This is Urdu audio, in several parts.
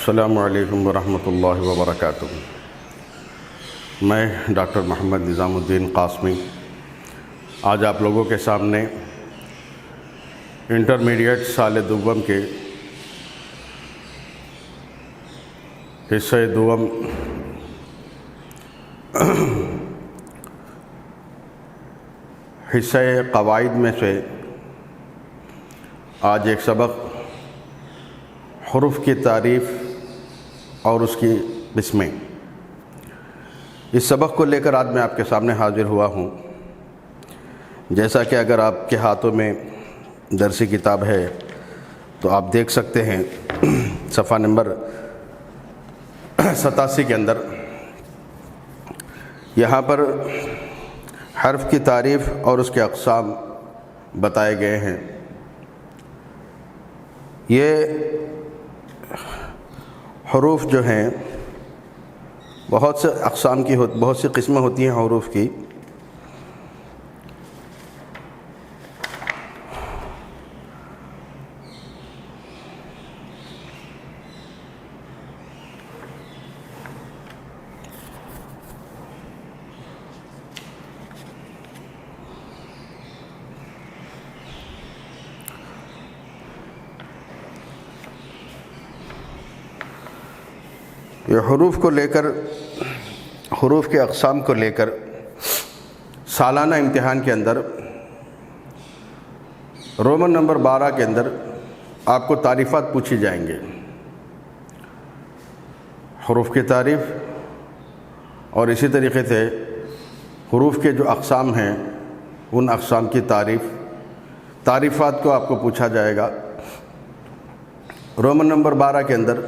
السلام علیکم ورحمۃ اللہ وبرکاتہ۔ میں ڈاکٹر محمد نظام الدین قاسمی آج آپ لوگوں کے سامنے انٹرمیڈیٹ سال دوم کے حصہ دوم حصہ قواعد میں سے آج ایک سبق حروف کی تعریف اور اس کی قسمیں، اس سبق کو لے کر آج میں آپ کے سامنے حاضر ہوا ہوں۔ جیسا کہ اگر آپ کے ہاتھوں میں درسی کتاب ہے تو آپ دیکھ سکتے ہیں صفحہ نمبر 87 کے اندر یہاں پر حرف کی تعریف اور اس کے اقسام بتائے گئے ہیں۔ یہ حروف جو ہیں بہت سے اقسام کی بہت سی قسمیں ہوتی ہیں حروف کی۔ یہ حروف کو لے کر، حروف کے اقسام کو لے کر سالانہ امتحان کے اندر رومن نمبر 12 کے اندر آپ کو تعریفات پوچھی جائیں گے، حروف کی تعریف اور اسی طریقے سے حروف کے جو اقسام ہیں ان اقسام کی تعریفات کو آپ کو پوچھا جائے گا۔ رومن نمبر 12 کے اندر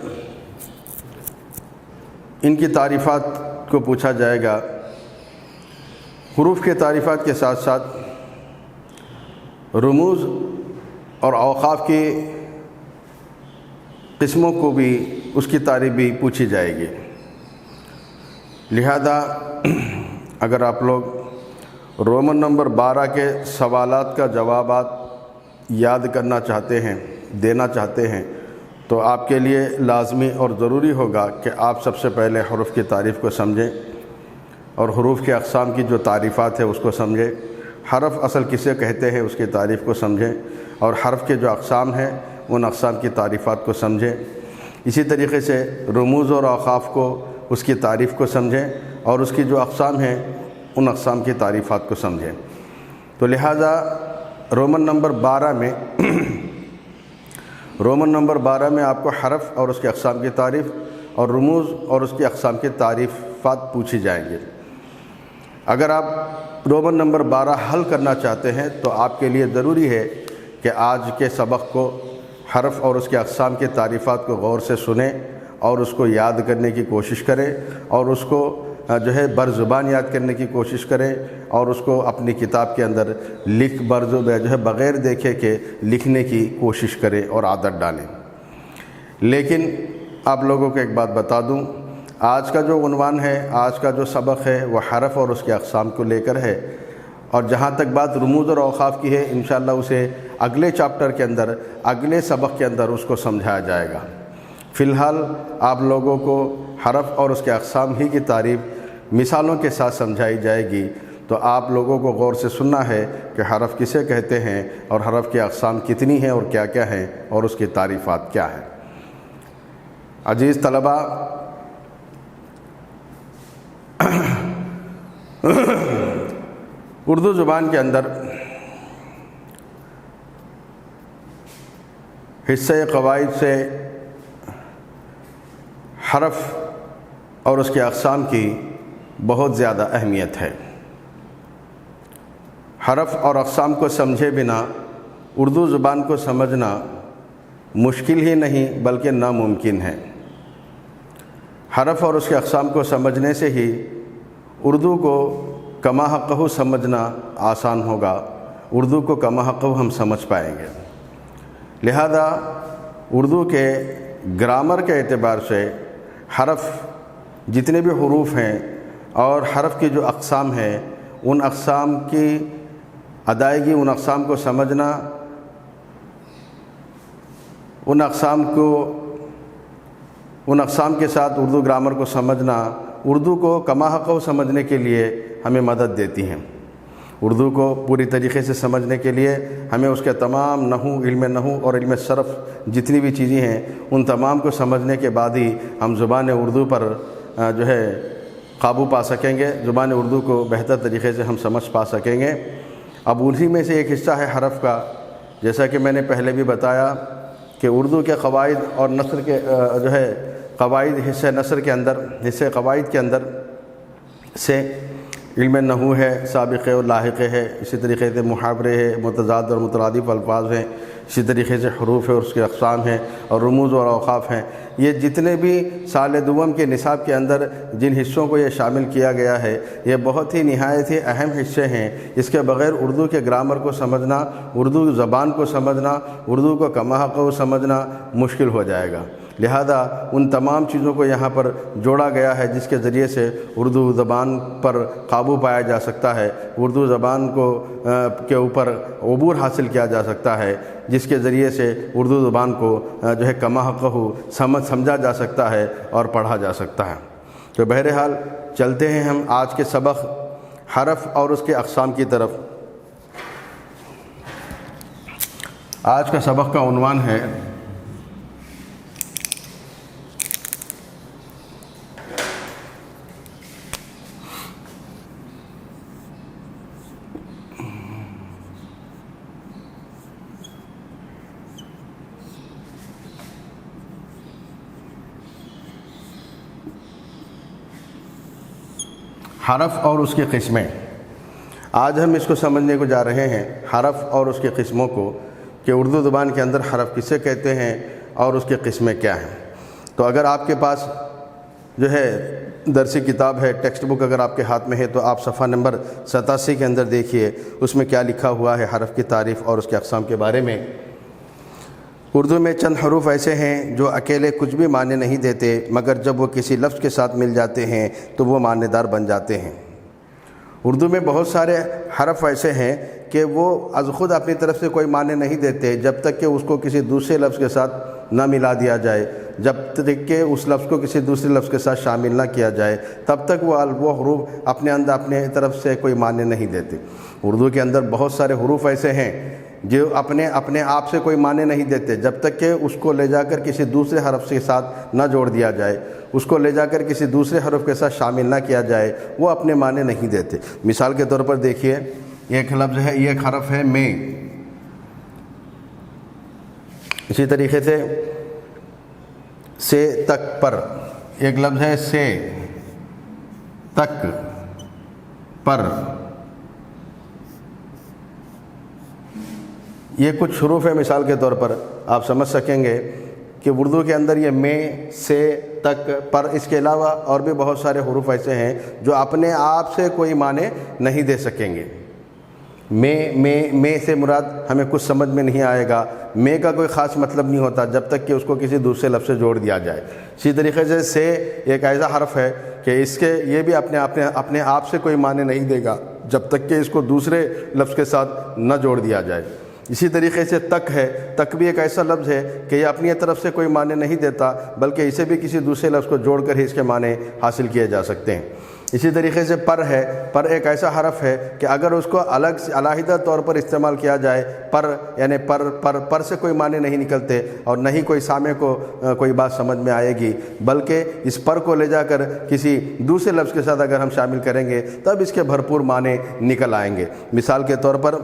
ان کی تعریفات کو پوچھا جائے گا۔ حروف کے تعریفات کے ساتھ ساتھ رموز اور اوقاف کی قسموں کو بھی، اس کی تعریف بھی پوچھی جائے گی۔ لہذا اگر آپ لوگ رومن نمبر 12 کے سوالات کا جوابات یاد کرنا چاہتے ہیں، دینا چاہتے ہیں، تو آپ کے لیے لازمی اور ضروری ہوگا کہ آپ سب سے پہلے حروف کی تعریف کو سمجھیں اور حروف کے اقسام کی جو تعریفات ہے اس کو سمجھیں، حرف اصل کسے کہتے ہیں اس کی تعریف کو سمجھیں، اور حرف کے جو اقسام ہیں ان اقسام کی تعریفات کو سمجھیں۔ اسی طریقے سے رموز اور اوقاف کو، اس کی تعریف کو سمجھیں اور اس کی جو اقسام ہیں ان اقسام کی تعریفات کو سمجھیں۔ تو لہٰذا رومن نمبر 12 میں آپ کو حرف اور اس کے اقسام کی تعریف اور رموز اور اس کی اقسام کی تعریفات پوچھی جائیں گے۔ اگر آپ رومن نمبر 12 حل کرنا چاہتے ہیں تو آپ کے لیے ضروری ہے کہ آج کے سبق کو حرف اور اس کے اقسام کی تعریفات کو غور سے سنیں اور اس کو یاد کرنے کی کوشش کریں اور اس کو جو ہے بر زبان یاد کرنے کی کوشش کریں اور اس کو اپنی کتاب کے اندر بغیر دیکھے کہ لکھنے کی کوشش کریں اور عادت ڈالیں۔ لیکن آپ لوگوں کو ایک بات بتا دوں، آج کا جو عنوان ہے، آج کا جو سبق ہے وہ حرف اور اس کے اقسام کو لے کر ہے، اور جہاں تک بات رموز اور اوقاف کی ہے انشاءاللہ اسے اگلے چیپٹر کے اندر، اگلے سبق کے اندر اس کو سمجھایا جائے گا۔ فی الحال آپ لوگوں کو حرف اور اس کے اقسام ہی کی تعریف مثالوں کے ساتھ سمجھائی جائے گی، تو آپ لوگوں کو غور سے سننا ہے کہ حرف کسے کہتے ہیں اور حرف کی اقسام کتنی ہیں اور کیا کیا ہیں اور اس کی تعریفات کیا ہیں۔ عزیز طلبہ، اردو زبان کے اندر حصہ قواعد سے حرف اور اس کے اقسام کی بہت زیادہ اہمیت ہے۔ حرف اور اقسام کو سمجھے بنا اردو زبان کو سمجھنا مشکل ہی نہیں بلکہ ناممکن ہے۔ حرف اور اس کے اقسام کو سمجھنے سے ہی اردو کو کما حقہ سمجھنا آسان ہوگا، اردو کو کما حقہ ہم سمجھ پائیں گے۔ لہذا اردو کے گرامر کے اعتبار سے حرف، جتنے بھی حروف ہیں اور حرف کی جو اقسام ہیں ان اقسام کی ادائیگی، ان اقسام کو سمجھنا، ان ان اقسام کے ساتھ اردو گرامر کو سمجھنا اردو کو کما حقہ سمجھنے کے لیے ہمیں مدد دیتی ہیں۔ اردو کو پوری طریقے سے سمجھنے کے لیے ہمیں اس کے تمام نحو، علم نحو اور علم صرف جتنی بھی چیزیں ہیں ان تمام کو سمجھنے کے بعد ہی ہم زبان اردو پر جو ہے قابو پا سکیں گے، زبان اردو کو بہتر طریقے سے ہم سمجھ پا سکیں گے۔ اب انہی میں سے ایک حصہ ہے حرف کا، جیسا کہ میں نے پہلے بھی بتایا کہ اردو کے قواعد اور نثر کے جو ہے قواعد حصہ نثر کے اندر، حصہ قواعد کے اندر سے علم نحو ہے، سابقہ اور لاحقہ ہے، اسی طریقے سے محاورے ہے، متضاد اور مترادف الفاظ ہیں، اسی طریقے سے حروف ہے اور اس کے اقسام ہیں، اور رموز اور اوقاف ہیں۔ یہ جتنے بھی سال دوم کے نصاب کے اندر جن حصوں کو یہ شامل کیا گیا ہے یہ بہت ہی نہایت ہی اہم حصے ہیں۔ اس کے بغیر اردو کے گرامر کو سمجھنا، اردو زبان کو سمجھنا، اردو کو کما حقہ سمجھنا مشکل ہو جائے گا۔ لہذا ان تمام چیزوں کو یہاں پر جوڑا گیا ہے جس کے ذریعے سے اردو زبان پر قابو پایا جا سکتا ہے، اردو زبان کے اوپر عبور حاصل کیا جا سکتا ہے، جس کے ذریعے سے اردو زبان کو جو ہے کما حقہ سمجھا جا سکتا ہے اور پڑھا جا سکتا ہے۔ تو بہرحال چلتے ہیں ہم آج کے سبق حرف اور اس کے اقسام کی طرف۔ آج کا سبق کا عنوان ہے حرف اور اس کی قسمیں۔ آج ہم اس کو سمجھنے کو جا رہے ہیں، حرف اور اس کی قسموں کو، کہ اردو زبان کے اندر حرف کسے کہتے ہیں اور اس کی قسمیں کیا ہیں۔ تو اگر آپ کے پاس جو ہے درسی کتاب ہے، ٹیکسٹ بک اگر آپ کے ہاتھ میں ہے تو آپ صفحہ نمبر 87 کے اندر دیکھیے، اس میں کیا لکھا ہوا ہے حرف کی تعریف اور اس کے اقسام کے بارے میں۔ اردو میں چند حروف ایسے ہیں جو اکیلے کچھ بھی معنی نہیں دیتے، مگر جب وہ کسی لفظ کے ساتھ مل جاتے ہیں تو وہ معنی دار بن جاتے ہیں۔ اردو میں بہت سارے حرف ایسے ہیں کہ وہ از خود اپنی طرف سے کوئی معنی نہیں دیتے جب تک کہ اس کو کسی دوسرے لفظ کے ساتھ نہ ملا دیا جائے، جب تک کہ اس لفظ کو کسی دوسرے لفظ کے ساتھ شامل نہ کیا جائے، تب تک وہ حروف اپنے اندر اپنے طرف سے کوئی معنی نہیں دیتے۔ اردو کے اندر بہت سارے حروف ایسے ہیں جو اپنے آپ سے کوئی معنی نہیں دیتے جب تک کہ اس کو لے جا کر کسی دوسرے حرف کے ساتھ نہ جوڑ دیا جائے، اس کو لے جا کر کسی دوسرے حرف کے ساتھ شامل نہ کیا جائے، وہ اپنے معنی نہیں دیتے۔ مثال کے طور پر دیکھیے، ایک لفظ ہے، ایک حرف ہے میں، اسی طریقے سے تک پر، ایک لفظ ہے سے تک پر۔ یہ کچھ حروف ہیں مثال کے طور پر آپ سمجھ سکیں گے کہ اردو کے اندر یہ میں، سے، تک، پر، اس کے علاوہ اور بھی بہت سارے حروف ایسے ہیں جو اپنے آپ سے کوئی معنی نہیں دے سکیں گے۔ میں سے مراد ہمیں کچھ سمجھ میں نہیں آئے گا، میں کا کوئی خاص مطلب نہیں ہوتا جب تک کہ اس کو کسی دوسرے لفظ سے جوڑ دیا جائے۔ اسی طریقے سے ایک ایسا حرف ہے کہ اس کے یہ بھی اپنے آپ سے کوئی معنی نہیں دے گا جب تک کہ اس کو دوسرے لفظ کے ساتھ نہ جوڑ دیا جائے۔ اسی طریقے سے تک ہے، تک بھی ایک ایسا لفظ ہے کہ یہ اپنی طرف سے کوئی معنی نہیں دیتا بلکہ اسے بھی کسی دوسرے لفظ کو جوڑ کر ہی اس کے معنی حاصل کیے جا سکتے ہیں۔ اسی طریقے سے پر ہے، پر ایک ایسا حرف ہے کہ اگر اس کو علیحدہ طور پر استعمال کیا جائے، پر یعنی پر سے کوئی معنی نہیں نکلتے اور نہ ہی کوئی سامع کو کوئی بات سمجھ میں آئے گی، بلکہ اس پر کو لے جا کر کسی دوسرے لفظ کے ساتھ اگر ہم شامل کریں گے تب اس کے بھرپور معنی نکل آئیں گے۔ مثال کے طور پر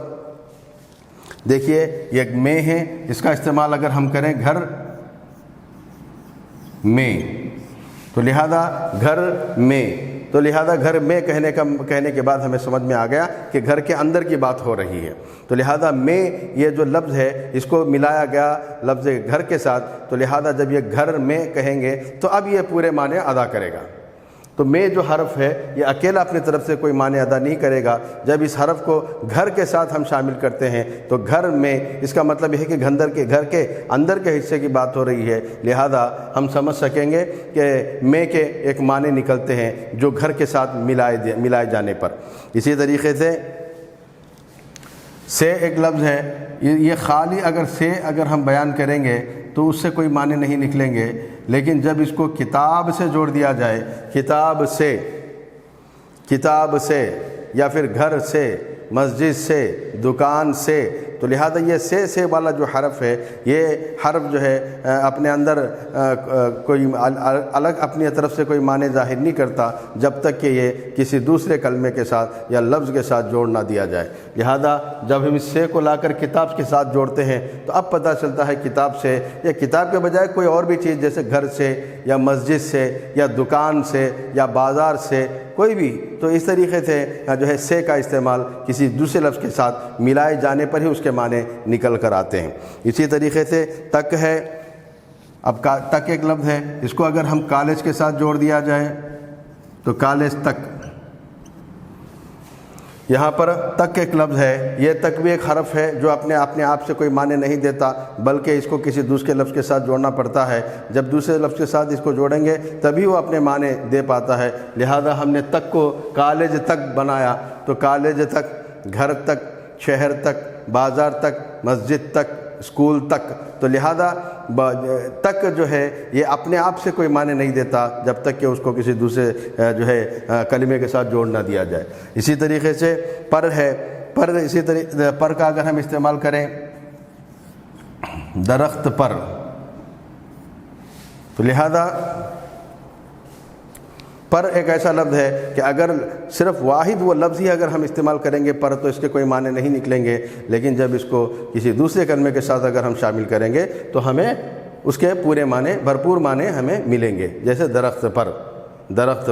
دیکھیے، یہ ایک میں ہے، اس کا استعمال اگر ہم کریں گھر میں، تو لہذا گھر میں کہنے کے بعد ہمیں سمجھ میں آ گیا کہ گھر کے اندر کی بات ہو رہی ہے۔ تو لہذا میں یہ جو لفظ ہے اس کو ملایا گیا لفظ گھر کے ساتھ، تو لہذا جب یہ گھر میں کہیں گے تو اب یہ پورے معنی ادا کرے گا۔ تو میں جو حرف ہے یہ اکیلا اپنی طرف سے کوئی معنی ادا نہیں کرے گا، جب اس حرف کو گھر کے ساتھ ہم شامل کرتے ہیں تو گھر میں، اس کا مطلب یہ ہے کہ گھر کے اندر کے حصے کی بات ہو رہی ہے، لہذا ہم سمجھ سکیں گے کہ میں کے ایک معنی نکلتے ہیں جو گھر کے ساتھ ملائے جانے پر۔ اسی طریقے سے ایک لفظ ہے، یہ خالی اگر ہم بیان کریں گے تو اس سے کوئی معنی نہیں نکلیں گے، لیکن جب اس کو کتاب سے جوڑ دیا جائے، کتاب سے یا پھر گھر سے، مسجد سے، دکان سے، تو لہذا یہ سے والا جو حرف ہے، یہ حرف جو ہے اپنے اندر کوئی الگ اپنی طرف سے کوئی معنی ظاہر نہیں کرتا جب تک کہ یہ کسی دوسرے کلمے کے ساتھ یا لفظ کے ساتھ جوڑ نہ دیا جائے۔ لہذا جب ہم اس سے کو لا کر کتاب کے ساتھ جوڑتے ہیں تو اب پتہ چلتا ہے کتاب سے، یا کتاب کے بجائے کوئی اور بھی چیز جیسے گھر سے یا مسجد سے یا دکان سے یا بازار سے، کوئی بھی، تو اس طریقے سے جو ہے سے کا استعمال کسی دوسرے لفظ کے ساتھ ملائے جانے پر ہی اس کے معنی نکل کر آتے ہیں۔ اسی طریقے سے تک ہے، اب تک ایک لفظ ہے، اس کو اگر ہم کالج کے ساتھ جوڑ دیا جائے تو کالج تک، یہاں پر تک ایک لفظ ہے، یہ تک بھی ایک حرف ہے جو اپنے آپ سے کوئی معنی نہیں دیتا، بلکہ اس کو کسی دوسرے لفظ کے ساتھ جوڑنا پڑتا ہے۔ جب دوسرے لفظ کے ساتھ اس کو جوڑیں گے تبھی وہ اپنے معنی دے پاتا ہے۔ لہذا ہم نے تک کو کالج تک بنایا، تو کالج تک، گھر تک، شہر تک، بازار تک، مسجد تک، اسکول تک، تو لہذا تک جو ہے یہ اپنے آپ سے کوئی معنی نہیں دیتا جب تک کہ اس کو کسی دوسرے جو ہے کلمے کے ساتھ جوڑ نہ دیا جائے۔ اسی طریقے سے پر ہے، اسی طریقے پر کا اگر ہم استعمال کریں، درخت پر، تو لہذا پر ایک ایسا لفظ ہے کہ اگر صرف واحد وہ لفظ ہی اگر ہم استعمال کریں گے پر، تو اس کے کوئی معنی نہیں نکلیں گے، لیکن جب اس کو کسی دوسرے کلمے کے ساتھ اگر ہم شامل کریں گے تو ہمیں اس کے پورے معنی، بھرپور معنی ہمیں ملیں گے۔ جیسے درخت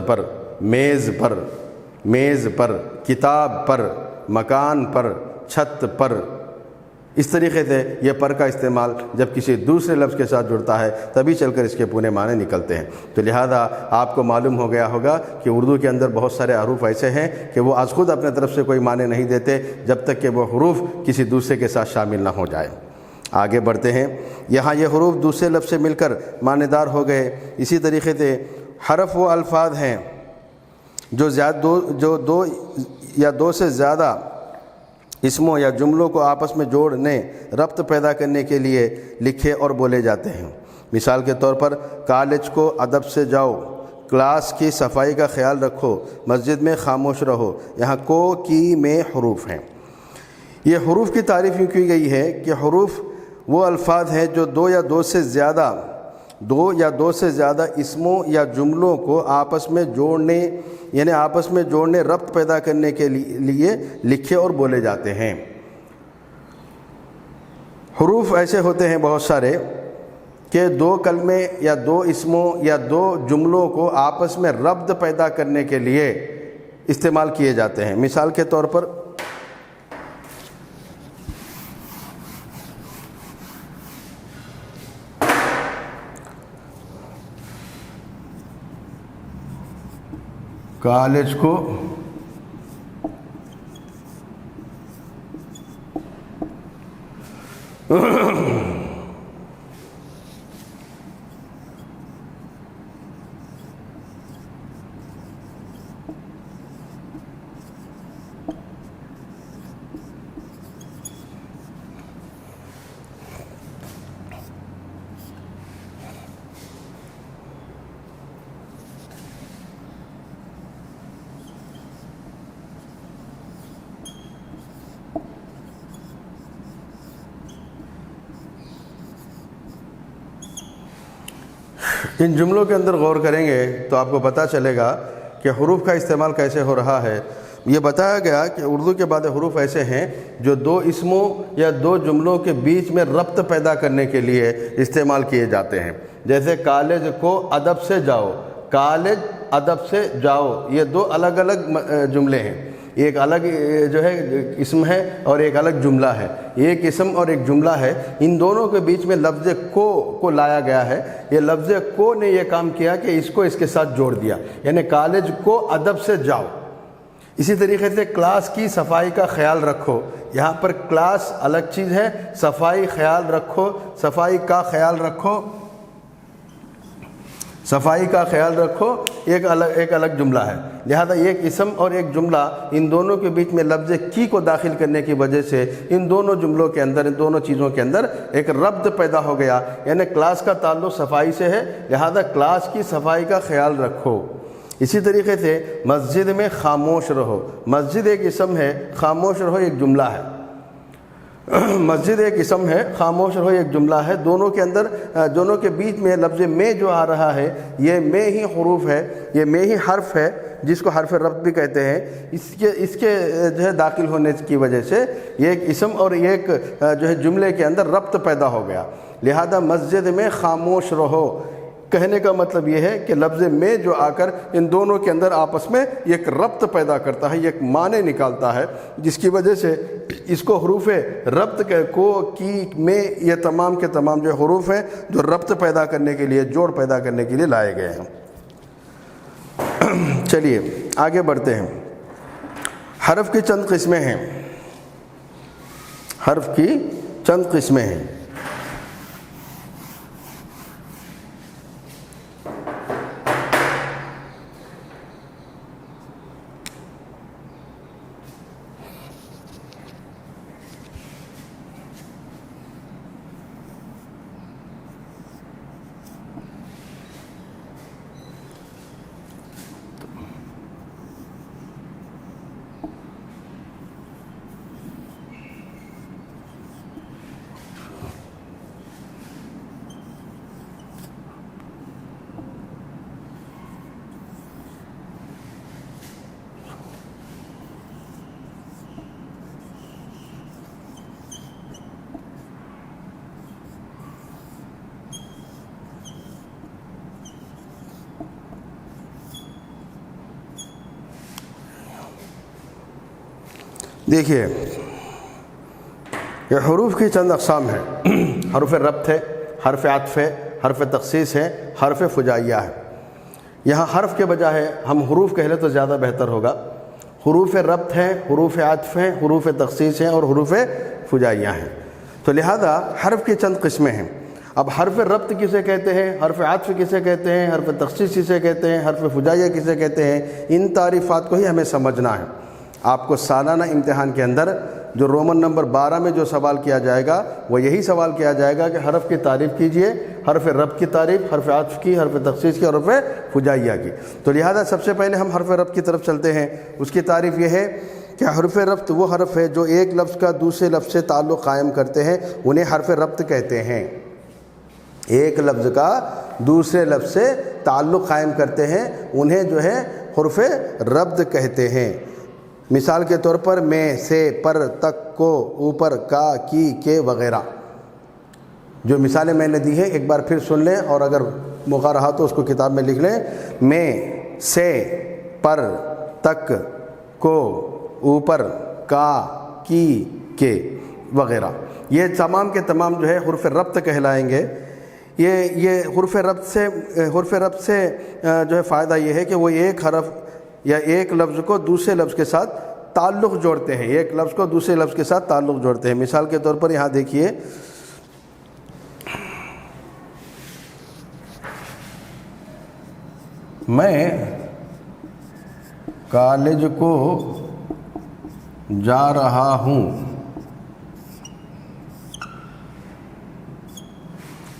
پر، میز پر، کتاب پر، مکان پر، چھت پر، اس طریقے سے یہ پر کا استعمال جب کسی دوسرے لفظ کے ساتھ جڑتا ہے تبھی چل کر اس کے پورے معنی نکلتے ہیں۔ تو لہذا آپ کو معلوم ہو گیا ہوگا کہ اردو کے اندر بہت سارے حروف ایسے ہیں کہ وہ از خود اپنے طرف سے کوئی معنی نہیں دیتے جب تک کہ وہ حروف کسی دوسرے کے ساتھ شامل نہ ہو جائے۔ آگے بڑھتے ہیں، یہاں یہ حروف دوسرے لفظ سے مل کر معنی دار ہو گئے۔ اسی طریقے سے حرف وہ الفاظ ہیں جو دو یا دو سے زیادہ اسموں یا جملوں کو آپس میں جوڑنے، ربط پیدا کرنے کے لیے لکھے اور بولے جاتے ہیں۔ مثال کے طور پر کالج کو ادب سے جاؤ، کلاس کی صفائی کا خیال رکھو، مسجد میں خاموش رہو۔ یہاں کو، کی، میں حروف ہیں۔ یہ حروف کی تعریف یوں کی گئی ہے کہ حروف وہ الفاظ ہیں جو دو یا دو سے زیادہ اسموں یا جملوں کو آپس میں جوڑنے ربط پیدا کرنے کے لیے لکھے اور بولے جاتے ہیں۔ حروف ایسے ہوتے ہیں بہت سارے کہ دو کلمے یا دو اسموں یا دو جملوں کو آپس میں ربط پیدا کرنے کے لیے استعمال کیے جاتے ہیں۔ مثال کے طور پر کالج کو ان جملوں کے اندر غور کریں گے تو آپ کو پتہ چلے گا کہ حروف کا استعمال کیسے ہو رہا ہے۔ یہ بتایا گیا کہ اردو کے بعد حروف ایسے ہیں جو دو اسموں یا دو جملوں کے بیچ میں ربط پیدا کرنے کے لیے استعمال کیے جاتے ہیں۔ جیسے کالج کو ادب سے جاؤ، کالج ادب سے جاؤ، یہ دو الگ الگ جملے ہیں۔ ایک الگ جو ہے اسم ہے اور ایک الگ جملہ ہے، ایک اسم اور ایک جملہ ہے، ان دونوں کے بیچ میں لفظ کو لایا گیا ہے۔ یہ لفظ کو نے یہ کام کیا کہ اس کو اس کے ساتھ جوڑ دیا، یعنی کالج کو ادب سے جاؤ۔ اسی طریقے سے کلاس کی صفائی کا خیال رکھو، یہاں پر کلاس الگ چیز ہے، صفائی خیال رکھو، صفائی کا خیال رکھو، صفائی کا خیال رکھو ایک الگ جملہ ہے، لہذا ایک اسم اور ایک جملہ، ان دونوں کے بیچ میں لفظ کی کو داخل کرنے کی وجہ سے ان دونوں جملوں کے اندر، ان دونوں چیزوں کے اندر ایک ربط پیدا ہو گیا، یعنی کلاس کا تعلق صفائی سے ہے، لہذا کلاس کی صفائی کا خیال رکھو۔ اسی طریقے سے مسجد میں خاموش رہو، مسجد ایک اسم ہے، خاموش رہو ایک جملہ ہے۔ مسجد ایک اسم ہے، خاموش رہو ایک جملہ ہے، دونوں کے بیچ میں لفظ میں جو آ رہا ہے، یہ میں ہی حروف ہے، یہ میں ہی حرف ہے، جس کو حرف ربط بھی کہتے ہیں۔ اس کے جو ہے داخل ہونے کی وجہ سے یہ ایک اسم اور ایک جو ہے جملے کے اندر ربط پیدا ہو گیا، لہذا مسجد میں خاموش رہو کہنے کا مطلب یہ ہے کہ لفظ میں جو آ کر ان دونوں کے اندر آپس میں ایک ربط پیدا کرتا ہے، ایک معنی نکالتا ہے، جس کی وجہ سے اس کو حروف ربط کو کی میں یہ تمام کے تمام جو حروف ہیں جو ربط پیدا کرنے کے لیے، جوڑ پیدا کرنے کے لیے لائے گئے ہیں۔ چلیے آگے بڑھتے ہیں۔ حرف کی چند قسمیں ہیں، حرف کی چند قسمیں ہیں۔ دیکھیے یہ حروف کی چند اقسام ہیں، حرف ربط ہے، حرف عطف ہے، حرف تخصیص ہے، حرف فجائیہ ہے۔ یہاں حرف کے بجائے ہم حروف کہہ لیں تو زیادہ بہتر ہوگا۔ حروف ربط ہیں، حروف عطف ہیں، حروف تخصیص ہیں اور حروف فجائیہ ہیں۔ تو لہذا حرف کی چند قسمیں ہیں۔ اب حرف ربط کسے کہتے ہیں، حرف عطف کسے کہتے ہیں، حرف تخصیص کسے کہتے ہیں، حرف فجائیہ کسے کہتے ہیں، ان تعریفات کو ہی ہمیں سمجھنا ہے۔ آپ کو سالانہ امتحان کے اندر جو رومن نمبر 12 میں جو سوال کیا جائے گا وہ یہی سوال کیا جائے گا کہ حرف کی تعریف کیجئے، حرف ربط کی تعریف، حرف عطف کی، حرف تخصیص کی اور حرف فجائیہ کی۔ تو لہذا سب سے پہلے ہم حرف ربط کی طرف چلتے ہیں۔ اس کی تعریف یہ ہے کہ حرف ربط وہ حرف ہے جو ایک لفظ کا دوسرے لفظ سے تعلق قائم کرتے ہیں، انہیں حرف ربط کہتے ہیں۔ ایک لفظ کا دوسرے لفظ سے تعلق قائم کرتے ہیں، انہیں جو ہے حرف ربط کہتے ہیں۔ مثال کے طور پر میں، سے، پر، تک، کو، اوپر، کا، کی، کے وغیرہ جو مثالیں میں نے دی ہیں ایک بار پھر سن لیں، اور اگر موقع رہا تو اس کو کتاب میں لکھ لیں۔ میں، سے، پر، تک، کو، اوپر، کا، کی، کے وغیرہ، یہ تمام کے تمام جو ہے حرف ربط کہلائیں گے۔ یہ حرف ربط سے جو ہے فائدہ یہ ہے کہ وہ ایک حرف یا ایک لفظ کو دوسرے لفظ کے ساتھ تعلق جوڑتے ہیں، ایک لفظ کو دوسرے لفظ کے ساتھ تعلق جوڑتے ہیں۔ مثال کے طور پر یہاں دیکھیے، میں کالج کو جا رہا ہوں،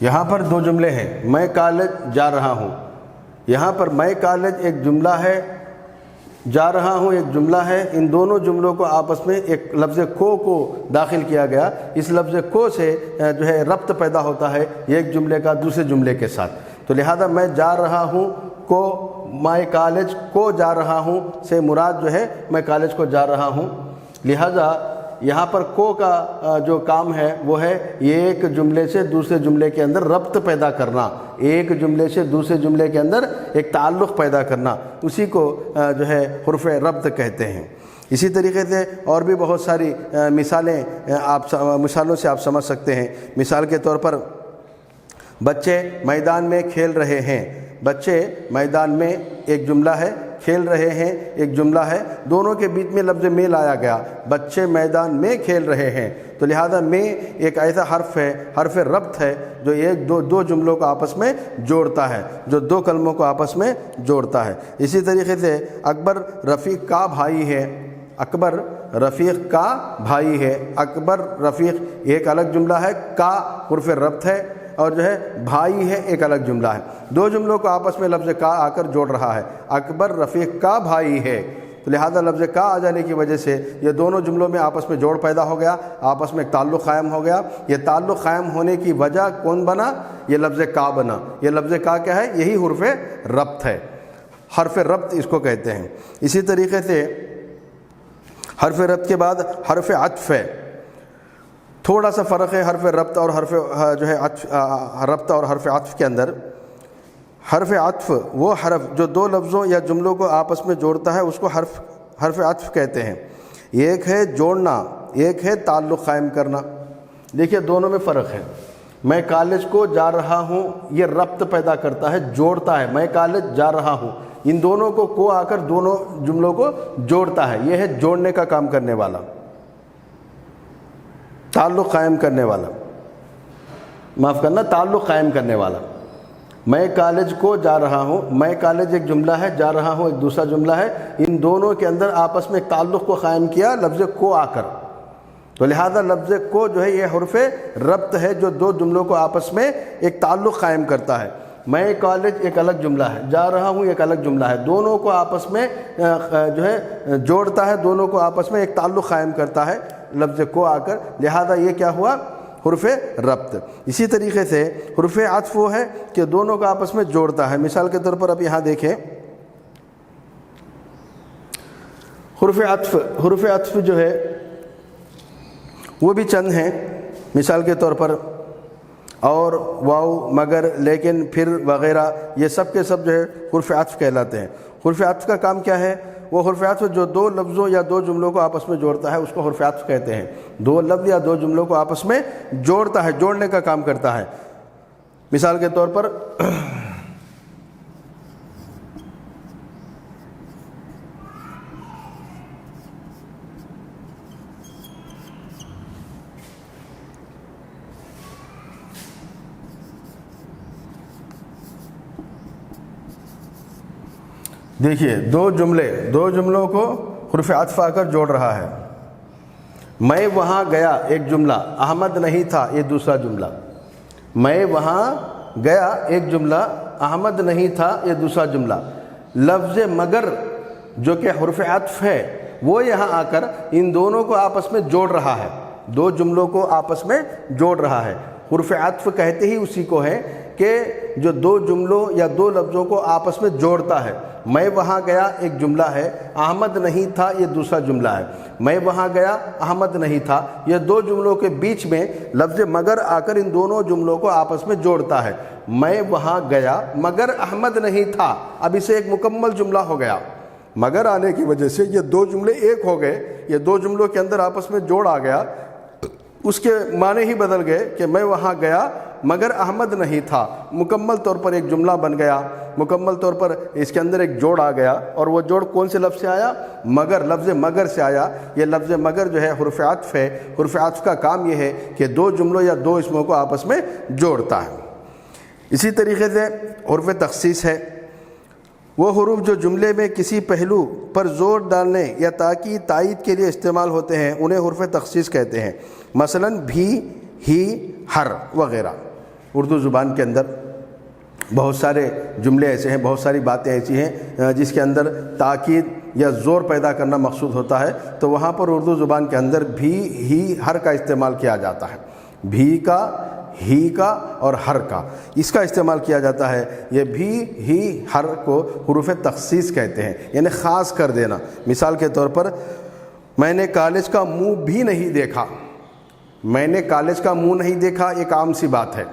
یہاں پر دو جملے ہیں، میں کالج جا رہا ہوں۔ یہاں پر میں کالج ایک جملہ ہے، جا رہا ہوں ایک جملہ ہے، ان دونوں جملوں کو آپس میں ایک لفظ کو داخل کیا گیا۔ اس لفظ کو سے جو ہے ربط پیدا ہوتا ہے ایک جملے کا دوسرے جملے کے ساتھ۔ تو لہذا میں جا رہا ہوں کو، میں کالج کو جا رہا ہوں سے مراد جو ہے میں کالج کو جا رہا ہوں، لہذا یہاں پر کو کا جو کام ہے وہ ہے ایک جملے سے دوسرے جملے کے اندر ربط پیدا کرنا، ایک جملے سے دوسرے جملے کے اندر ایک تعلق پیدا کرنا، اسی کو جو ہے حرف ربط کہتے ہیں۔ اسی طریقے سے اور بھی بہت ساری مثالوں سے آپ سمجھ سکتے ہیں۔ مثال کے طور پر بچے میدان میں کھیل رہے ہیں، بچے میدان میں ایک جملہ ہے، کھیل رہے ہیں ایک جملہ ہے، دونوں کے بیچ میں لفظ میں لایا گیا، بچے میدان میں کھیل رہے ہیں، تو لہذا میں ایک ایسا حرف ہے، حرف ربط ہے جو ایک دو جملوں کو آپس میں جوڑتا ہے، جو دو کلموں کو آپس میں جوڑتا ہے۔ اسی طریقے سے اکبر رفیق کا بھائی ہے، اکبر رفیق کا بھائی ہے، اکبر رفیق ایک الگ جملہ ہے، کا حرف ربط ہے، اور جو ہے بھائی ہے ایک الگ جملہ ہے، دو جملوں کو آپس میں لفظ کا آ کر جوڑ رہا ہے، اکبر رفیق کا بھائی ہے، تو لہذا لفظ کا آ جانے کی وجہ سے یہ دونوں جملوں میں آپس میں جوڑ پیدا ہو گیا، آپس میں ایک تعلق قائم ہو گیا۔ یہ تعلق قائم ہونے کی وجہ کون بنا؟ یہ لفظ کا بنا۔ یہ لفظ کا کیا ہے؟ یہی حرف ربط ہے، حرف ربط اس کو کہتے ہیں۔ اسی طریقے سے حرف ربط کے بعد حرف عطف ہے، تھوڑا سا فرق ہے حرف ربط اور حرف جو ہے ربط اور حرف عطف کے اندر۔ حرف عطف وہ حرف جو دو لفظوں یا جملوں کو آپس میں جوڑتا ہے اس کو حرف عطف کہتے ہیں۔ ایک ہے جوڑنا، ایک ہے تعلق قائم کرنا۔ دیکھیے دونوں میں فرق ہے۔ میں کالج کو جا رہا ہوں، یہ ربط پیدا کرتا ہے، جوڑتا ہے، میں کالج جا رہا ہوں، ان دونوں کو آ کر دونوں جملوں کو جوڑتا ہے، یہ ہے جوڑنے کا کام کرنے والا، تعلق قائم کرنے والا، معاف کرنا، تعلق قائم کرنے والا۔ میں کالج کو جا رہا ہوں، میں کالج ایک جملہ ہے، جا رہا ہوں ایک دوسرا جملہ ہے، ان دونوں کے اندر آپس میں ایک تعلق کو قائم کیا لفظ کو آ کر، تو لہذا لفظ کو جو ہے یہ حرف ربط ہے جو دو جملوں کو آپس میں ایک تعلق قائم کرتا ہے۔ میں کالج ایک الگ جملہ ہے، جا رہا ہوں ایک الگ جملہ ہے، دونوں کو آپس میں جو ہے جوڑتا ہے، دونوں کو آپس میں ایک تعلق قائم کرتا ہے لفظ کو آ کر، لہذا یہ کیا ہوا؟ حرف ربط۔ اسی طریقے سے حرف عطف وہ ہے کہ دونوں کو آپس میں جوڑتا ہے۔ مثال کے طور پر اب یہاں دیکھیں، حرف عطف جو ہے وہ بھی چند ہیں، مثال کے طور پر اور، واو، مگر، لیکن، پھر وغیرہ، یہ سب کے سب جو ہے حرف عطف کہلاتے ہیں۔ حرف عطف کا کام کیا ہے؟ وہ حرف عطف جو دو لفظوں یا دو جملوں کو آپس میں جوڑتا ہے اس کو حرف عطف کہتے ہیں۔ دو لفظ یا دو جملوں کو آپس میں جوڑتا ہے، جوڑنے کا کام کرتا ہے۔ مثال کے طور پر دیکھیے دو جملوں کو حرف عطف آ کر جوڑ رہا ہے۔ میں وہاں گیا ایک جملہ، احمد نہیں تھا یہ دوسرا جملہ۔ میں وہاں گیا ایک جملہ، احمد نہیں تھا یہ دوسرا جملہ۔ لفظ مگر جو کہ حرف عطف ہے وہ یہاں آ کر ان دونوں کو آپس میں جوڑ رہا ہے، دو جملوں کو آپس میں جوڑ رہا ہے۔ حرف عطف کہتے ہی اسی کو ہے کہ جو دو جملوں یا دو لفظوں کو آپس میں جوڑتا ہے۔ میں وہاں گیا ایک جملہ ہے، احمد نہیں تھا یہ دوسرا جملہ ہے۔ میں وہاں گیا، احمد نہیں تھا، یہ دو جملوں کے بیچ میں لفظ مگر آ کر ان دونوں جملوں کو آپس میں جوڑتا ہے۔ میں وہاں گیا مگر احمد نہیں تھا، اب اسے ایک مکمل جملہ ہو گیا۔ مگر آنے کی وجہ سے یہ دو جملے ایک ہو گئے، یہ دو جملوں کے اندر آپس میں جوڑ آ گیا، اس کے معنی ہی بدل گئے کہ میں وہاں گیا مگر احمد نہیں تھا، مکمل طور پر ایک جملہ بن گیا، مکمل طور پر اس کے اندر ایک جوڑ آ گیا، اور وہ جوڑ کون سے لفظ سے آیا؟ مگر، لفظ مگر سے آیا۔ یہ لفظ مگر جو ہے حرف عطف ہے، حرف عطف کا کام یہ ہے کہ دو جملوں یا دو اسموں کو آپس میں جوڑتا ہے۔ اسی طریقے سے حرف تخصیص ہے، وہ حروف جو جملے میں کسی پہلو پر زور ڈالنے یا تاکید تائید کے لیے استعمال ہوتے ہیں انہیں حرف تخصیص کہتے ہیں۔ مثلا بھی، ہی، ہر وغیرہ۔ اردو زبان کے اندر بہت سارے جملے ایسے ہیں، بہت ساری باتیں ایسی ہیں جس کے اندر تاکید یا زور پیدا کرنا مقصود ہوتا ہے، تو وہاں پر اردو زبان کے اندر بھی، ہی، ہر کا استعمال کیا جاتا ہے۔ بھی کا، ہی کا اور ہر کا، اس کا استعمال کیا جاتا ہے۔ یہ بھی، ہی، ہر کو حروف تخصیص کہتے ہیں، یعنی خاص کر دینا۔ مثال کے طور پر میں نے کالج کا منہ بھی نہیں دیکھا۔ میں نے کالج کا منہ نہیں دیکھا ایک عام سی بات ہے،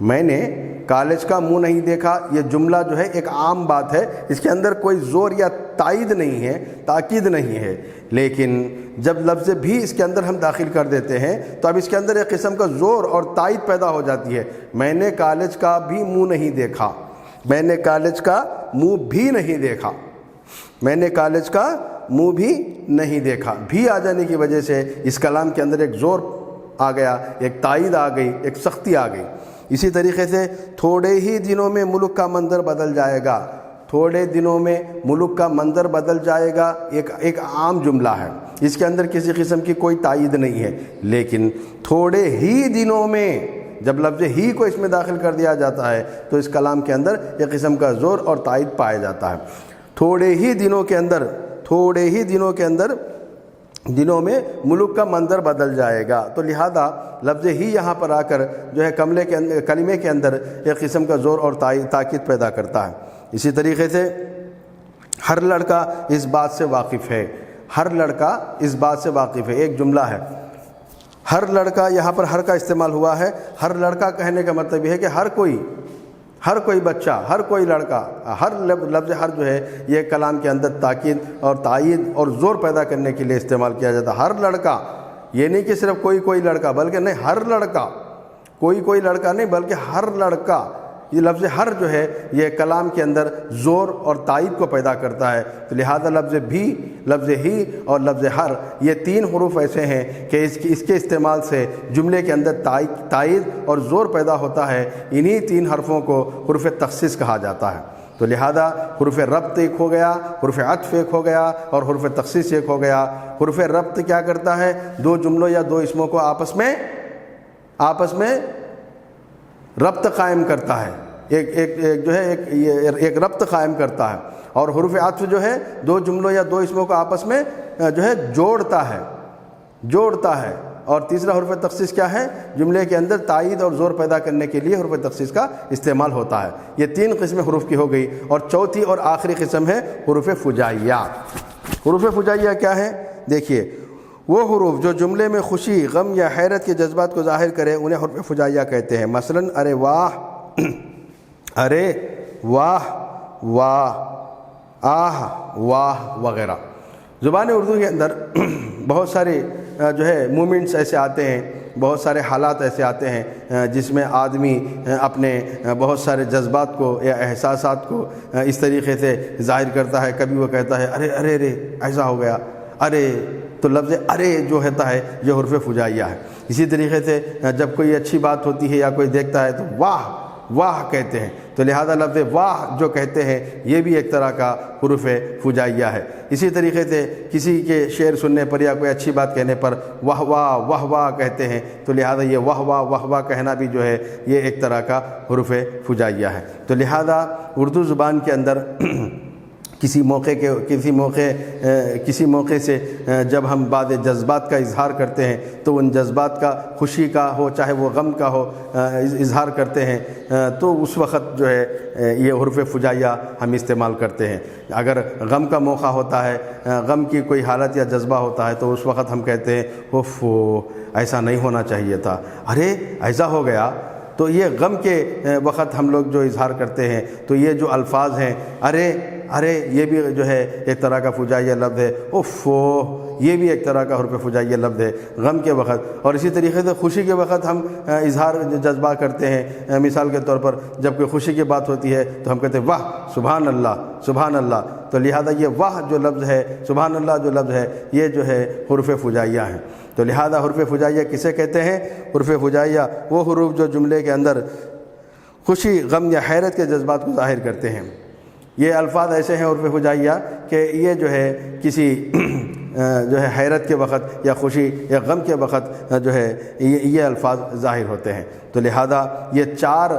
میں نے کالج کا منہ نہیں دیکھا یہ جملہ جو ہے ایک عام بات ہے، اس کے اندر کوئی زور یا تائید نہیں ہے، تاکید نہیں ہے۔ لیکن جب لفظ بھی اس کے اندر ہم داخل کر دیتے ہیں تو اب اس کے اندر ایک قسم کا زور اور تائید پیدا ہو جاتی ہے۔ میں نے کالج کا بھی منہ نہیں دیکھا، میں نے کالج کا منہ بھی نہیں دیکھا، میں نے کالج کا منہ بھی نہیں دیکھا۔ بھی آ جانے کی وجہ سے اس کلام کے اندر ایک زور آ گیا، ایک تائید آ گئی، ایک سختی آ گئی۔ اسی طریقے سے تھوڑے ہی دنوں میں ملک کا منظر بدل جائے گا، تھوڑے دنوں میں ملک کا منظر بدل جائے گا، ایک عام جملہ ہے، اس کے اندر کسی قسم کی کوئی تائید نہیں ہے، لیکن تھوڑے ہی دنوں میں جب لفظ ہی کو اس میں داخل کر دیا جاتا ہے تو اس کلام کے اندر ایک قسم کا زور اور تائید پایا جاتا ہے۔ تھوڑے ہی دنوں کے اندر، تھوڑے ہی دنوں کے اندر، دنوں میں ملک کا منظر بدل جائے گا، تو لہذا لفظ ہی یہاں پر آ کر جو ہے کلمے کے اندر ایک قسم کا زور اور تاکید پیدا کرتا ہے۔ اسی طریقے سے ہر لڑکا اس بات سے واقف ہے، ہر لڑکا اس بات سے واقف ہے، ایک جملہ ہے، ہر لڑکا، یہاں پر ہر کا استعمال ہوا ہے۔ ہر لڑکا کہنے کا مطلب یہ ہے کہ ہر کوئی بچہ، ہر کوئی لڑکا، ہر لفظ ہر جو ہے یہ کلام کے اندر تاکید اور تائید اور زور پیدا کرنے کے لیے استعمال کیا جاتا ہے۔ ہر لڑکا، یہ نہیں کہ صرف کوئی لڑکا، بلکہ نہیں، ہر لڑکا، کوئی لڑکا نہیں بلکہ ہر لڑکا، یہ لفظ ہر جو ہے یہ کلام کے اندر زور اور تائید کو پیدا کرتا ہے، تو لہذا لفظ بھی، لفظ ہی اور لفظ ہر، یہ تین حروف ایسے ہیں کہ اس کے استعمال سے جملے کے اندر تائید اور زور پیدا ہوتا ہے۔ انہی تین حرفوں کو حروف تخصیص کہا جاتا ہے، تو لہذا حروف ربط ایک ہو گیا، حروف عطف ایک ہو گیا اور حروف تخصیص ایک ہو گیا۔ حروف ربط کیا کرتا ہے؟ دو جملوں یا دو اسموں کو آپس میں ربط قائم کرتا ہے، ایک ربط قائم کرتا ہے، اور حروف عطف جو ہے دو جملوں یا دو اسموں کو آپس میں جو ہے جوڑتا ہے۔ اور تیسرا حروف تخصیص کیا ہے؟ جملے کے اندر تائید اور زور پیدا کرنے کے لیے حروف تخصیص کا استعمال ہوتا ہے۔ یہ تین قسمیں حروف کی ہو گئی، اور چوتھی اور آخری قسم ہے حروف فجائیہ۔ حروف فجائیہ کیا ہے؟ دیکھیے، وہ حروف جو جملے میں خوشی، غم یا حیرت کے جذبات کو ظاہر کرے انہیں حروف فجائیہ کہتے ہیں۔ مثلا ارے واہ، ارے واہ، واہ، آہ، واہ وغیرہ۔ زبان اردو کے اندر بہت سارے جو ہے مومنٹس ایسے آتے ہیں، بہت سارے حالات ایسے آتے ہیں جس میں آدمی اپنے بہت سارے جذبات کو یا احساسات کو اس طریقے سے ظاہر کرتا ہے۔ کبھی وہ کہتا ہے ارے ارے ارے ایسا ہو گیا، ارے، تو لفظ ارے جو ہوتا ہے یہ حروف فجائیہ ہے۔ اسی طریقے سے جب کوئی اچھی بات ہوتی ہے یا کوئی دیکھتا ہے تو واہ، واہ کہتے ہیں، تو لہذا لفظ واہ جو کہتے ہیں یہ بھی ایک طرح کا حروف فجائیہ ہے۔ اسی طریقے سے کسی کے شعر سننے پر یا کوئی اچھی بات کہنے پر واہ واہ، واہ واہ کہتے ہیں، تو لہذا یہ واہ واہ، واہ واہ کہنا بھی جو ہے یہ ایک طرح کا حروف فجائیہ ہے۔ تو لہذا اردو زبان کے اندر کسی موقع سے جب ہم بعض جذبات کا اظہار کرتے ہیں تو ان جذبات کا، خوشی کا ہو چاہے وہ غم کا ہو، اظہار کرتے ہیں تو اس وقت جو ہے یہ حروف فجائیہ ہم استعمال کرتے ہیں۔ اگر غم کا موقع ہوتا ہے، غم کی کوئی حالت یا جذبہ ہوتا ہے تو اس وقت ہم کہتے ہیں اوف، ایسا نہیں ہونا چاہیے تھا، ارے ایسا ہو گیا۔ تو یہ غم کے وقت ہم لوگ جو اظہار کرتے ہیں تو یہ جو الفاظ ہیں ارے ارے، یہ بھی جو ہے ایک طرح کا فجائیہ لفظ ہے۔ اوف، یہ بھی ایک طرح کا حروف فجائیہ لفظ ہے غم کے وقت۔ اور اسی طریقے سے خوشی کے وقت ہم اظہار جذبہ کرتے ہیں۔ مثال کے طور پر جب کوئی خوشی کی بات ہوتی ہے تو ہم کہتے ہیں واہ، سبحان اللہ، سبحان اللہ۔ تو لہذا یہ واہ جو لفظ ہے، سبحان اللہ جو لفظ ہے، یہ جو ہے حروف فجائیہ ہیں۔ تو لہذا حروف فجائیہ کسے کہتے ہیں؟ حروف فجائیہ وہ حروف جو جملے کے اندر خوشی، غم یا حیرت کے جذبات کو ظاہر کرتے ہیں۔ یہ الفاظ ایسے ہیں حروف فجائیہ کہ یہ جو ہے کسی جو ہے حیرت کے وقت یا خوشی یا غم کے وقت جو ہے یہ الفاظ ظاہر ہوتے ہیں۔ تو لہذا یہ چار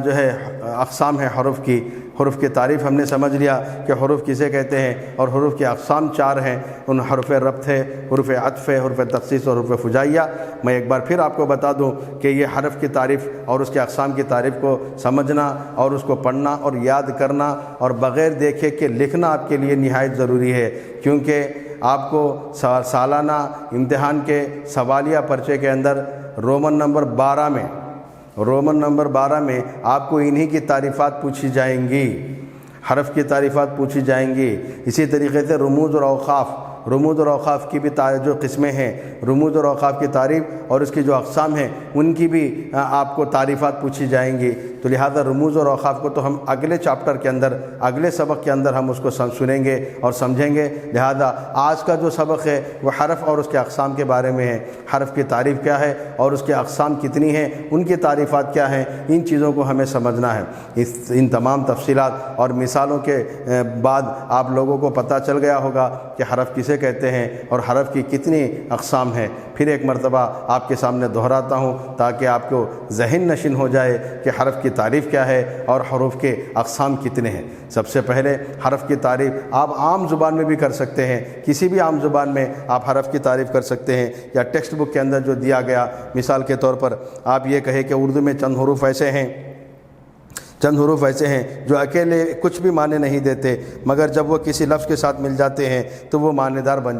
جو ہے اقسام ہیں حروف کی۔ حروف کی تعریف ہم نے سمجھ لیا کہ حروف کسے کہتے ہیں، اور حروف کی اقسام چار ہیں، ان حروف ربط ہے، حروف عطف ہے، حروف تخصیص اور حروف فجائیہ۔ میں ایک بار پھر آپ کو بتا دوں کہ یہ حرف کی تعریف اور اس کے اقسام کی تعریف کو سمجھنا اور اس کو پڑھنا اور یاد کرنا اور بغیر دیکھے کہ لکھنا آپ کے لیے نہایت ضروری ہے، کیونکہ آپ کو سالانہ امتحان کے سوالیہ پرچے کے اندر رومن نمبر 12 میں آپ کو انہی کی تعریفات پوچھی جائیں گی، حرف کی تعریفات پوچھی جائیں گی۔ اسی طریقے سے رموز اور اوقاف، رموز اور اوقاف کی بھی جو قسمیں ہیں، رموز اور اوقاف کی تعریف اور اس کی جو اقسام ہیں ان کی بھی آپ کو تعریفات پوچھی جائیں گی۔ تو لہذا رموز اور اوقاف کو تو ہم اگلے چیپٹر کے اندر، اگلے سبق کے اندر ہم اس کو سنیں گے اور سمجھیں گے۔ لہذا آج کا جو سبق ہے وہ حرف اور اس کے اقسام کے بارے میں ہے۔ حرف کی تعریف کیا ہے اور اس کے اقسام کتنی ہیں، ان کی تعریفات کیا ہیں، ان چیزوں کو ہمیں سمجھنا ہے۔ ان تمام تفصیلات اور مثالوں کے بعد آپ لوگوں کو پتہ چل گیا ہوگا کہ حرف کسے کہتے ہیں اور حرف کی کتنی اقسام ہیں۔ پھر ایک مرتبہ آپ کے سامنے دہراتا ہوں تاکہ آپ کو ذہن نشین ہو جائے کہ حرف کی تعریف کیا ہے اور حروف کے اقسام کتنے ہیں۔ سب سے پہلے حرف کی تعریف آپ عام زبان میں بھی کر سکتے ہیں، کسی بھی عام زبان میں آپ حرف کی تعریف کر سکتے ہیں، یا ٹیکسٹ بک کے اندر جو دیا گیا، مثال کے طور پر آپ یہ کہیں کہ اردو میں چند حروف ایسے ہیں جو اکیلے کچھ بھی معنی نہیں دیتے، مگر جب وہ کسی لفظ کے ساتھ مل جاتے ہیں تو وہ معنی دار بن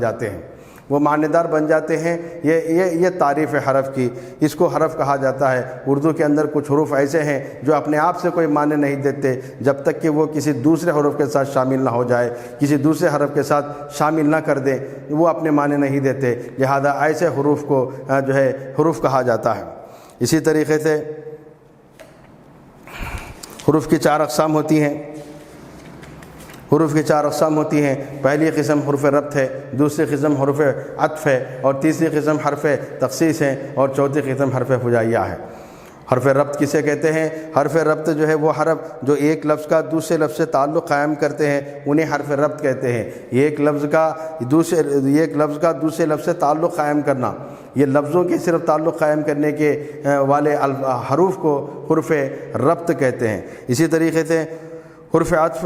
جاتے ہیں۔ یہ تعریف ہے حرف کی، اس کو حرف کہا جاتا ہے۔ اردو کے اندر کچھ حروف ایسے ہیں جو اپنے آپ سے کوئی معنی نہیں دیتے جب تک کہ وہ کسی دوسرے حرف کے ساتھ شامل نہ ہو جائے، کسی دوسرے حرف کے ساتھ شامل نہ کر دیں، وہ اپنے معنی نہیں دیتے، لہذا ایسے حروف کو جو ہے حروف کہا جاتا ہے۔ اسی طریقے سے حروف کی چار اقسام ہوتی ہیں۔ پہلی قسم حروف ربط ہے، دوسری قسم حروف عطف ہے، اور تیسری قسم حرف تخصیص ہے، اور چوتھی قسم حرف فجائیہ ہے۔ حرف ربط کسے کہتے ہیں؟ حرف ربط جو ہے وہ حرف جو ایک لفظ کا دوسرے لفظ سے تعلق قائم کرتے ہیں، انہیں حرف ربط کہتے ہیں۔ ایک لفظ کا دوسرے لفظ سے تعلق قائم کرنا، یہ لفظوں کے صرف تعلق قائم کرنے کے والے حروف کو حرف ربط کہتے ہیں۔ اسی طریقے سے حرف عطف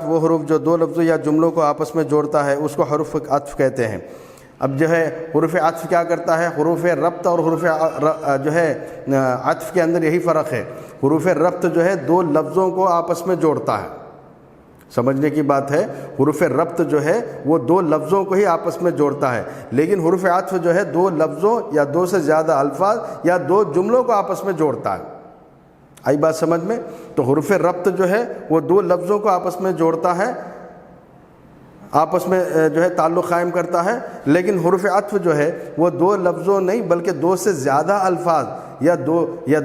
وہ حروف جو دو لفظوں یا جملوں کو آپس میں جوڑتا ہے، اس کو حرف عطف کہتے ہیں۔ اب جو ہے حرف عطف کیا کرتا ہے؟ حروف ربط اور حروف جو ہے عطف کے اندر یہی فرق ہے۔ حروف ربط جو ہے دو لفظوں کو آپس میں جوڑتا ہے، سمجھنے کی بات ہے۔ حروف ربط جو ہے وہ دو لفظوں کو ہی آپس میں جوڑتا ہے، لیکن حروف عطف جو ہے دو لفظوں یا دو سے زیادہ الفاظ یا دو جملوں کو آپس میں جوڑتا ہے۔ آئی بات سمجھ میں؟ تو حروف ربط جو ہے وہ دو لفظوں کو آپس میں جوڑتا ہے، آپس میں جو ہے تعلق قائم کرتا ہے، لیکن حرف عطف جو ہے وہ دو لفظوں نہیں بلکہ دو سے زیادہ الفاظ یا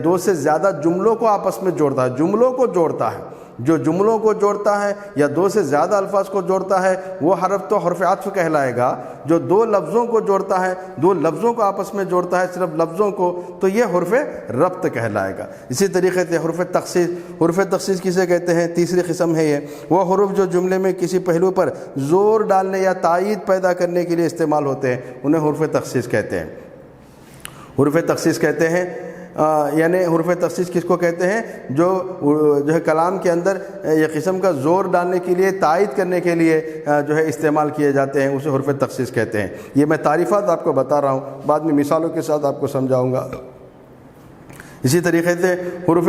دو سے زیادہ جملوں کو آپس میں جوڑتا ہے، جملوں کو جوڑتا ہے۔ جو جملوں کو جوڑتا ہے یا دو سے زیادہ الفاظ کو جوڑتا ہے وہ حرف تو حرف عطف کہلائے گا۔ جو دو لفظوں کو جوڑتا ہے، دو لفظوں کو آپس میں جوڑتا ہے، صرف لفظوں کو، تو یہ حرف ربط کہلائے گا۔ اسی طریقے سے حرف تخصیص کسے کہتے ہیں؟ تیسری قسم ہے یہ، وہ حروف جو جملے میں کسی پہلو پر زور ڈالنے یا تائید پیدا کرنے کے لیے استعمال ہوتے ہیں، انہیں حرف تخصیص کہتے ہیں۔ حرف تخصیص کہتے ہیں یعنی حرف تخصیص کس کو کہتے ہیں؟ جو ہے کلام کے اندر یہ قسم کا زور ڈالنے کے لیے، تائید کرنے کے لیے جو ہے استعمال کیے جاتے ہیں، اسے حرف تخصیص کہتے ہیں۔ یہ میں تعریفات آپ کو بتا رہا ہوں، بعد میں مثالوں کے ساتھ آپ کو سمجھاؤں گا۔ اسی طریقے سے حروف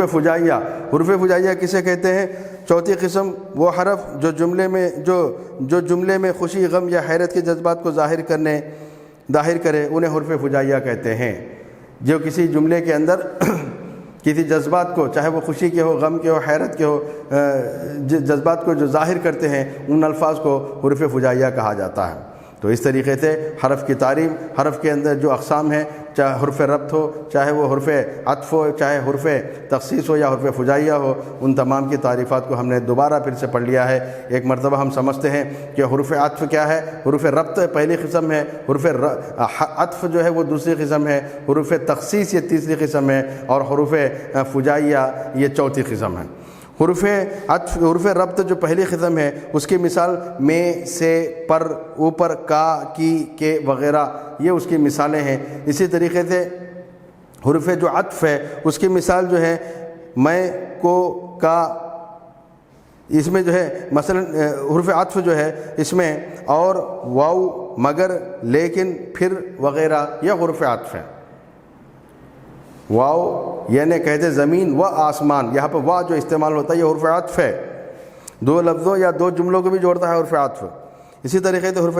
فجائیہ کسے کہتے ہیں؟ چوتھی قسم وہ حرف جو جملے میں خوشی، غم یا حیرت کے جذبات کو ظاہر کرے، انہیں حروف فجائیہ کہتے ہیں۔ جو کسی جملے کے اندر کسی جذبات کو، چاہے وہ خوشی کے ہو، غم کے ہو، حیرت کے ہو، جذبات کو جو ظاہر کرتے ہیں، ان الفاظ کو حروف فجائیہ کہا جاتا ہے۔ تو اس طریقے سے حرف کی تعریف، حرف کے اندر جو اقسام ہیں، چاہے حرف ربط ہو، چاہے وہ حرف عطف ہو، چاہے حرف تخصیص ہو یا حرف فجائیہ ہو، ان تمام کی تعریفات کو ہم نے دوبارہ پھر سے پڑھ لیا ہے۔ ایک مرتبہ ہم سمجھتے ہیں کہ حرف عطف کیا ہے۔ حرف ربط پہلی قسم ہے، حرف عطف جو ہے وہ دوسری قسم ہے، حرف تخصیص یہ تیسری قسم ہے، اور حرف فجائیہ یہ چوتھی قسم ہے۔ حرف ربط جو پہلی قسم ہے، اس کی مثال میں، سے، پر، اوپر، کا، کی، کے وغیرہ، یہ اس کی مثالیں ہیں۔ اسی طریقے سے حرف جو عطف ہے، اس کی مثال جو ہے میں، کو، کا، اس میں جو ہے مثلا حرف عطف جو ہے اس میں اور، واو، مگر، لیکن، پھر وغیرہ، یہ حرف عطف ہے۔ واو یعنی کہتے زمین و آسمان، یہاں پر وا جو استعمال ہوتا ہے یہ حرف عطف ہے، دو لفظوں یا دو جملوں کو بھی جوڑتا ہے حرف عطف۔ اسی طریقے سے حرف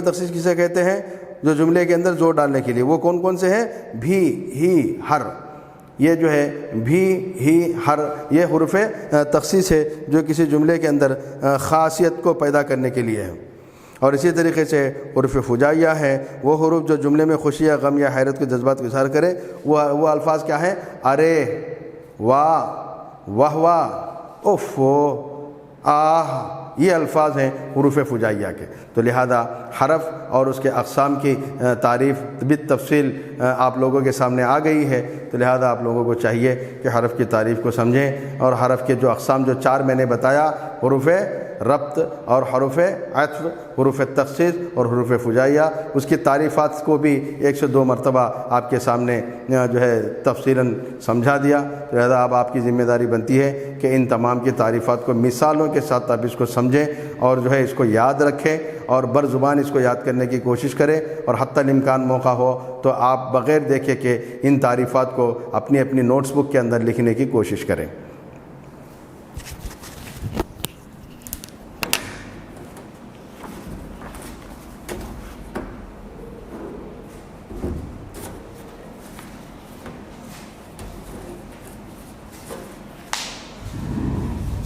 تخصیص کسے کہتے ہیں؟ جو جملے کے اندر زور ڈالنے کے لیے، وہ کون کون سے ہیں؟ بھی، ہی، ہر، یہ جو ہے بھی، ہی، ہر، یہ حرف تخصیص ہے جو کسی جملے کے اندر خاصیت کو پیدا کرنے کے لیے ہے۔ اور اسی طریقے سے حروف فجائیہ ہیں وہ حروف جو جملے میں خوشی یا غم یا حیرت کے جذبات کا اظہار کرے، وہ الفاظ کیا ہیں؟ ارے، واہ، واہ واہ، اف، آہ، یہ الفاظ ہیں حروف فجائیہ کے۔ تو لہذا حرف اور اس کے اقسام کی تعریف بالتفصیل آپ لوگوں کے سامنے آ گئی ہے، تو لہذا آپ لوگوں کو چاہیے کہ حرف کی تعریف کو سمجھیں، اور حرف کے جو اقسام جو 4 میں نے بتایا، حروف ربط اور حروف عطف، حروف تخصیص اور حروف فجائیہ، اس کی تعریفات کو بھی 1 سے 2 مرتبہ آپ کے سامنے جو ہے تفصیلاً سمجھا دیا۔ لہذا اب آپ کی ذمہ داری بنتی ہے کہ ان تمام کی تعریفات کو مثالوں کے ساتھ آپ اس کو سمجھیں اور جو ہے اس کو یاد رکھیں اور بر زبان اس کو یاد کرنے کی کوشش کریں، اور حتی الامکان موقع ہو تو آپ بغیر دیکھے کہ ان تعریفات کو اپنی اپنی نوٹس بک کے اندر لکھنے کی کوشش کریں۔